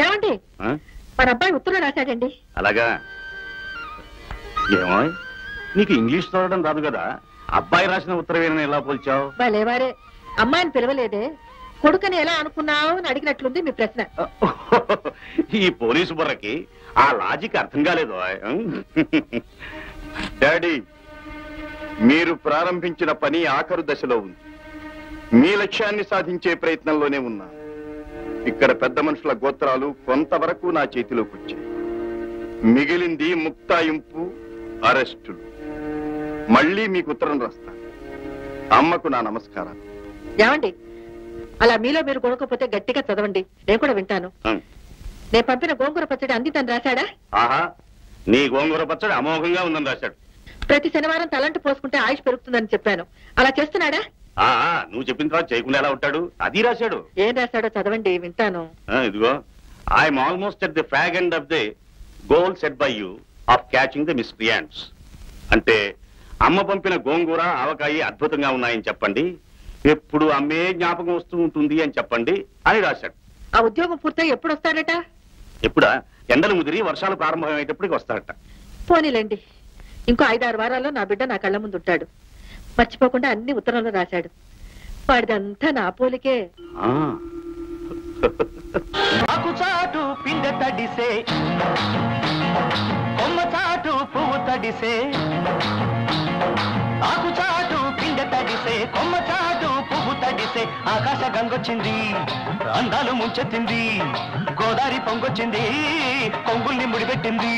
ఏమండి మన అబ్బాయి ఉత్తరం రాశాడండి. అలాగా? ఏమో నీకు ఇంగ్లీష్ చదవడం రాదు కదా, అబ్బాయి రాసిన ఉత్తరమేనని ఎలా పోల్చావు? లేవారే, అమ్మాయిని పిలవలేదే, కొడుకని ఎలా అనుకున్నావు అని అడిగినట్లుంది మీ ప్రశ్న. ఈ పోలీసు బుర్రకి ఆ లాజిక్ అర్థం కాలేదు. డాడీ, మీరు ప్రారంభించిన పని ఆఖరు దశలో ఉంది. మీ లక్ష్యాన్ని సాధించే ప్రయత్నంలోనే ఉన్నా. ఇక్కడ పెద్ద మనుషుల గోత్రాలు కొంతవరకు నా చేతిలోకి వచ్చాయి. మిగిలింది ముక్తాయింపు, అరెస్టులు. మళ్ళీ మీకు ఉత్తరం రాస్తాను. అమ్మకు నా నమస్కారాలు. ఏమండి, అలా మీలో మీరు కొనుక్కపోతే గట్టిగా చదవండి, నేను కూడా వింటాను. నేను పంపిన గోంగూర పచ్చడి అందితని రాశాడా? ఆహా, నీ గోంగూర పచ్చడి అమోఘంగా ఉందని రాశాడు. ప్రతి శనివారం తలంటు పోసుకుంటే ఆయుష్ పెరుగుతుందని చెప్పాను, అలా చేస్తున్నాడా? నువ్వు చెప్పిన తర్వాత చేయకుండా ఎలా ఉంటాడు? అది రాశాడు. ఏం రాశాడో చదవండి, వింటాను. ఇదిగో, I'm almost at the fag end of the goal set by you of catching the miscreants. అంటే అమ్మ పంపిన గోంగూర ఆవకాయి అద్భుతంగా ఉన్నాయని చెప్పండి, ఎప్పుడు అమ్మే జ్ఞాపకం వస్తూ ఉంటుంది అని చెప్పండి అని రాశాడు. ఆ ఉద్యోగం పూర్తయి ఎప్పుడు వస్తాడట? ఎప్పుడా? ఎండలు ముదిరి వర్షాలు ప్రారంభమయ్యేటప్పటికి వస్తాడట. పోనీలేండి, ఇంకో 5-6 వారాల్లో నా బిడ్డ నా కళ్ళ ముందు ఉంటాడు. మర్చిపోకుండా అన్ని ఉత్తరంలో రాశాడు. వాడిదంతా నా పోలికే. చాటు పిండ తడిసే, కొమ్మ చాటు పువ్వు తడిసే, ఆకు చాటు పిండ తడిసే, కొమ్మ చాటు పువ్వు తడిసే, ఆకాశ గంగొచ్చింది, అందాలు ముంచెత్తింది, గోదావరి పొంగొచ్చింది, కొంగుల్ని ముడిపెట్టింది.